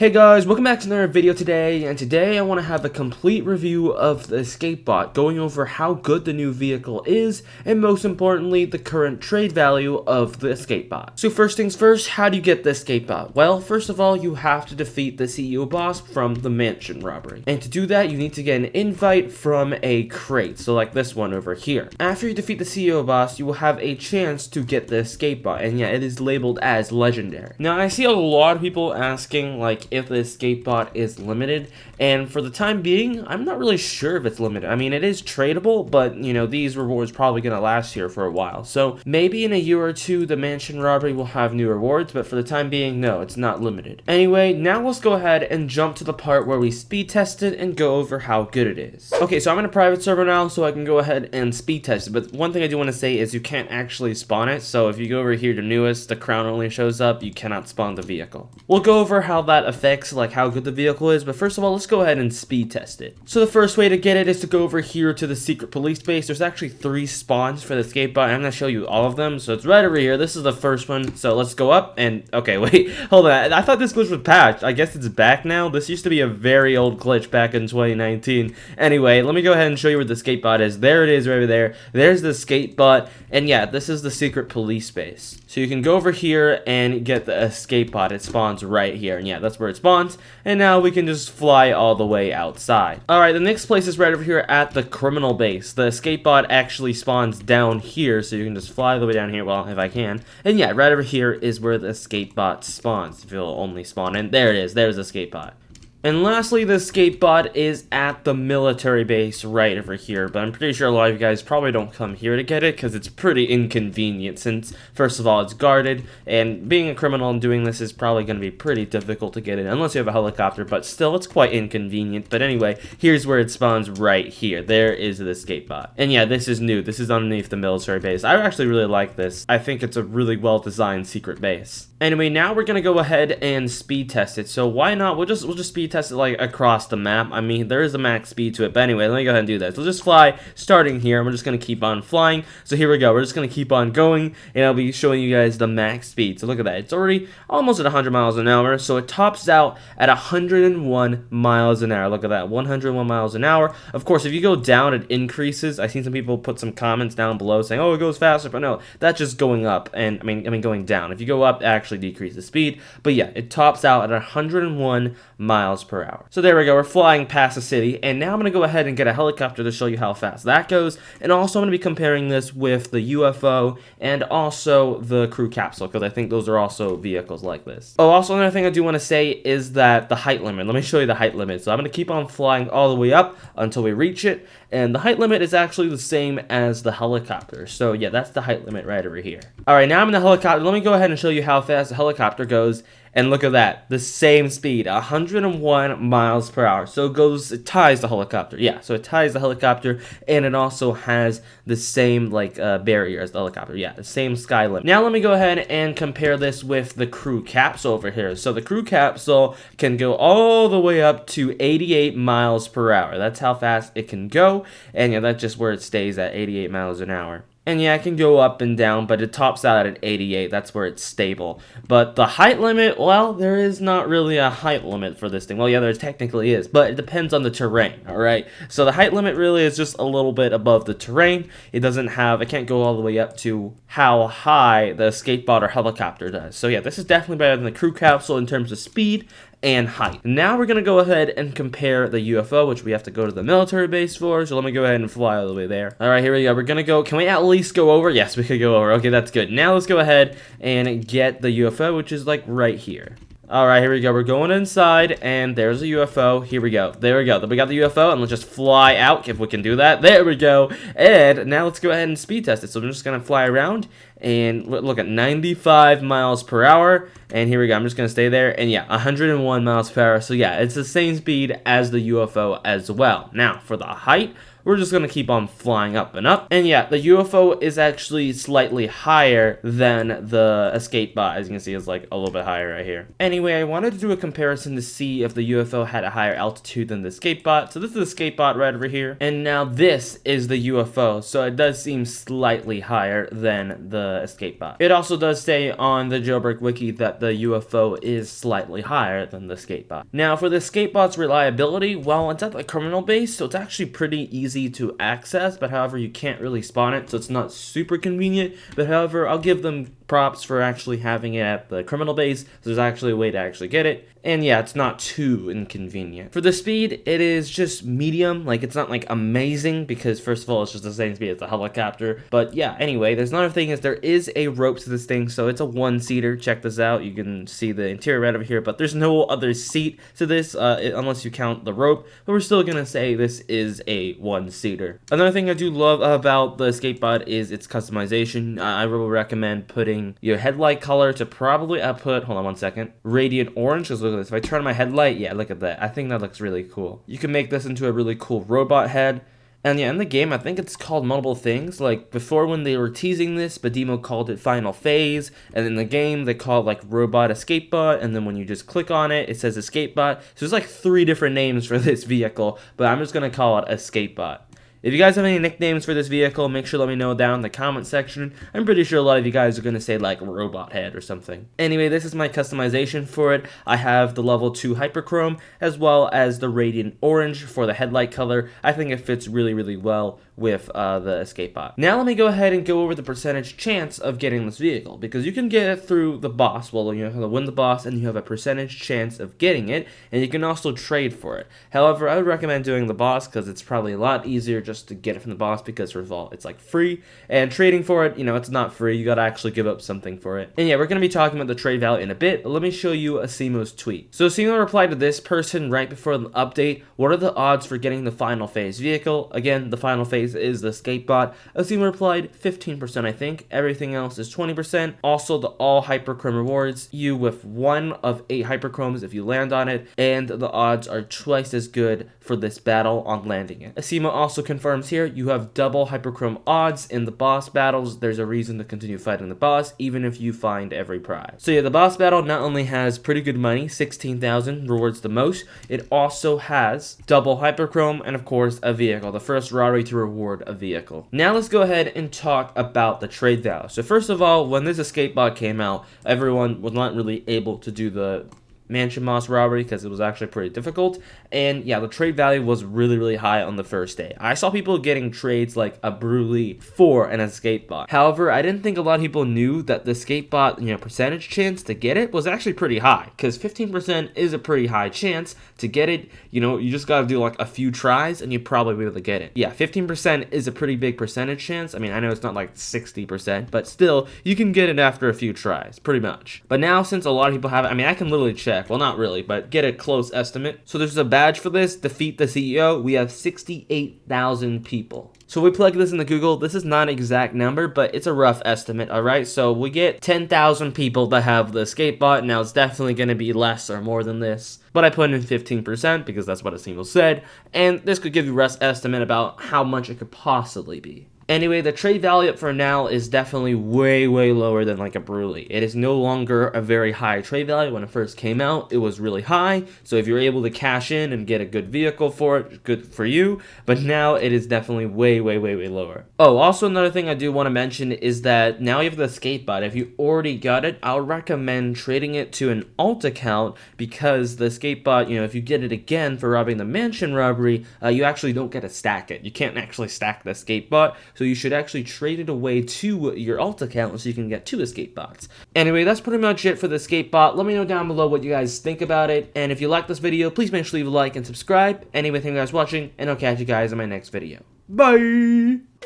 Hey guys, welcome back to another video today, and today I want to have a complete review of the escape bot, going over how good the new vehicle is, and most importantly, the current trade value of the escape bot. So first things first, how do you get the escape bot? Well, first of all, you have to defeat the CEO boss from the Mansion Robbery. And to do that, you need to get an invite from a crate, so like this one over here. After you defeat the CEO boss, you will have a chance to get the escape bot, and yeah, it is labeled as legendary. Now, I see a lot of people asking, like, if the escape bot is limited, and for the time being, I'm not really sure if it's limited. I mean, it is tradable, but you know, these rewards probably gonna last here for a while, so maybe in a year or two the Mansion Robbery will have new rewards, but for the time being, no, it's not limited. Anyway, now let's go ahead and jump to the part where we speed test it and go over how good it is. Okay, so I'm in a private server now, so I can go ahead and speed test it, but one thing I do want to say is you can't actually spawn it, so if you go over here to newest, the crown only shows up, you cannot spawn the vehicle. We'll go over how that affects like how good the vehicle is, but first of all, let's go ahead and speed test it. So the first way to get it is to go over here to the secret police base. There's actually 3 spawns for the escape bot. I'm gonna show you all of them, so it's right over here. This is the first one, so let's go up and okay, wait, hold on, I thought this glitch was patched. I guess it's back now. This used to be a very old glitch back in 2019. Anyway, let me go ahead and show you where the escape bot is. There it is right over there. There's the escape bot, and yeah, this is the secret police base. So you can go over here and get the escape bot. It spawns right here, and yeah, that's where it spawns. And now we can just fly all the way outside. Alright, the next place is right over here at the criminal base. The escape bot actually spawns down here, so you can just fly all the way down here, well, if I can. And yeah, right over here is where the escape bot spawns. If it'll only spawn in. There it is, there's the escape bot. And lastly, the escape bot is at the military base right over here, but I'm pretty sure a lot of you guys probably don't come here to get it because it's pretty inconvenient since, first of all, it's guarded, and being a criminal and doing this is probably going to be pretty difficult to get in, unless you have a helicopter, but still, it's quite inconvenient. But anyway, here's where it spawns right here. There is the escape bot. And yeah, this is new. This is underneath the military base. I actually really like this. I think it's a really well-designed secret base. Anyway, now we're gonna go ahead and speed test it. So why not? We'll just speed test it like across the map. I mean, there is a max speed to it, but anyway, let me go ahead and do this. We'll just fly starting here, and we're just gonna keep on flying. So here we go. We're just gonna keep on going, and I'll be showing you guys the max speed. So look at that. It's already almost at 100 miles an hour. So it tops out at 101 miles an hour. Look at that, 101 miles an hour. Of course, if you go down, it increases. I've seen some people put some comments down below saying, "Oh, it goes faster," but no, that's just going up. And I mean going down. If you go up, actually decrease the speed, but yeah, it tops out at 101 miles per hour. So there we go, we're flying past the city, and now I'm gonna go ahead and get a helicopter to show you how fast that goes, and also I'm gonna be comparing this with the UFO and also the Crew Capsule, because I think those are also vehicles like this. Oh, also another thing I do want to say is that the height limit. Let me show you the height limit. So I'm gonna keep on flying all the way up until we reach it, and the height limit is actually the same as the helicopter. So yeah, that's the height limit right over here. Alright, now I'm in the helicopter. Let me go ahead and show you how fast the helicopter goes. And look at that, the same speed, 101 miles per hour. So it ties the helicopter. Yeah, so it ties the helicopter, and it also has the same barrier as the helicopter. Yeah, the same sky limit. Now let me go ahead and compare this with the Crew Capsule over here. So the Crew Capsule can go all the way up to 88 miles per hour. That's how fast it can go, and yeah, that's just where it stays at 88 miles an hour. And yeah, it can go up and down, but it tops out at 88. That's where it's stable. But the height limit, well, there is not really a height limit for this thing. Well, yeah, there technically is, but it depends on the terrain, all right? So the height limit really is just a little bit above the terrain. It can't go all the way up to how high the escape bot or helicopter does. So yeah, this is definitely better than the Crew Capsule in terms of speed and height. Now we're gonna go ahead and compare the UFO, which we have to go to the military base for, so let me go ahead and fly all the way there. Alright, here we go. We're gonna go. Can we at least go over? Yes, we could go over. Okay, that's good. Now let's go ahead and get the UFO, which is like right here. Alright, here we go. We're going inside, and there's a UFO. Here we go. There we go. We got the UFO, and let's just fly out if we can do that. There we go. And now let's go ahead and speed test it. So I'm just going to fly around, and look at 95 miles per hour. And here we go. I'm just going to stay there. And yeah, 101 miles per hour. So yeah, it's the same speed as the UFO as well. Now, for the height, we're just gonna keep on flying up and up. And yeah, the UFO is actually slightly higher than the escape bot. As you can see, it's like a little bit higher right here. Anyway, I wanted to do a comparison to see if the UFO had a higher altitude than the escape bot. So this is the escape bot right over here, and now this is the UFO. So it does seem slightly higher than the escape bot. It also does say on the Jailbreak wiki that the UFO is slightly higher than the escape bot. Now for the escape bot's reliability, well, it's at the criminal base, so it's actually pretty easy to access, but however, you can't really spawn it, so it's not super convenient. But however, I'll give them props for actually having it at the criminal base, so there's actually a way to actually get it. And yeah, it's not too inconvenient. For the speed, it is just medium. Like, it's not like amazing because first of all, it's just the same speed as a helicopter. But yeah, anyway, there's another thing is there is a rope to this thing, so it's a one-seater. Check this out. You can see the interior right over here, but there's no other seat to this unless you count the rope. But we're still gonna say this is a one-seater. Another thing I do love about the escape bot is its customization. I will recommend putting your headlight color to probably hold on one second, radiant orange, because look at this. If I turn on my headlight, yeah, look at that. I think that looks really cool. You can make this into a really cool robot head. And yeah, in the game, I think it's called multiple things. Like, before when they were teasing this, Badimo called it Final Phase. And in the game, they call it, like, Robot Escape Bot. And then when you just click on it, it says Escape Bot. So there's, like, 3 different names for this vehicle. But I'm just going to call it Escape Bot. If you guys have any nicknames for this vehicle, make sure to let me know down in the comment section. I'm pretty sure a lot of you guys are going to say like robot head or something. Anyway, this is my customization for it. I have the level 2 hyperchrome as well as the radiant orange for the headlight color. I think it fits really, really well with the escape bot. Now let me go ahead and go over the percentage chance of getting this vehicle, because you can get it through the boss. Well, you have to win the boss and you have a percentage chance of getting it, and you can also trade for it. However, I would recommend doing the boss because it's probably a lot easier just to get it from the boss, because first of all, it's like free, and trading for it, you know, it's not free. You gotta actually give up something for it. And yeah, we're gonna be talking about the trade value in a bit, but let me show you Asimo's tweet. So Asimo replied to this person right before the update. What are the odds for getting the final phase vehicle? Again, the final phase is the escape bot. Asimo replied 15%, I think. Everything else is 20%. Also, the all hyperchrome rewards you with 1 of 8 hyperchromes if you land on it, and the odds are twice as good for this battle on landing it. Asimo also confirms here you have double hyperchrome odds in the boss battles. There's a reason to continue fighting the boss even if you find every prize. So yeah, the boss battle not only has pretty good money, 16,000 rewards the most, it also has double hyperchrome and of course a vehicle, the first robbery to reward a vehicle. Now let's go ahead and talk about the trade value. So first of all, when this escape bot came out, everyone was not really able to do the Mansion Robbery because it was actually pretty difficult. And yeah, the trade value was really, really high on the first day. I saw people getting trades like a Bruley for an escape bot. However, I didn't think a lot of people knew that the escape bot, you know, percentage chance to get it was actually pretty high, because 15% is a pretty high chance to get it. You know, you just gotta do like a few tries and you probably be able to get it. Yeah, 15% is a pretty big percentage chance. I mean, I know it's not like 60%, but still, you can get it after a few tries, pretty much. But now, since a lot of people have it, I mean, I can literally check. Well, not really, but get a close estimate. So there's a badge for this, defeat the CEO. We have 68,000 people. So we plug this into Google. This is not an exact number, but it's a rough estimate, all right? So we get 10,000 people that have the escape bot. Now, it's definitely going to be less or more than this, but I put in 15% because that's what a single said, and this could give you a rough estimate about how much it could possibly be. Anyway, the trade value for now is definitely way, way lower than like a Bruley. It is no longer a very high trade value. When it first came out, it was really high. So if you're able to cash in and get a good vehicle for it, good for you. But now it is definitely way, way, way, way lower. Oh, also another thing I do want to mention is that now you have the escape bot. If you already got it, I'll recommend trading it to an alt account, because the escape bot, you know, if you get it again for robbing the Mansion Robbery, you actually don't get to stack it. You can't actually stack the escape bot. So you should actually trade it away to your alt account so you can get 2 escape bots. Anyway, that's pretty much it for the escape bot. Let me know down below what you guys think about it. And if you like this video, please make sure to leave a like and subscribe. Anyway, thank you guys for watching, and I'll catch you guys in my next video. Bye!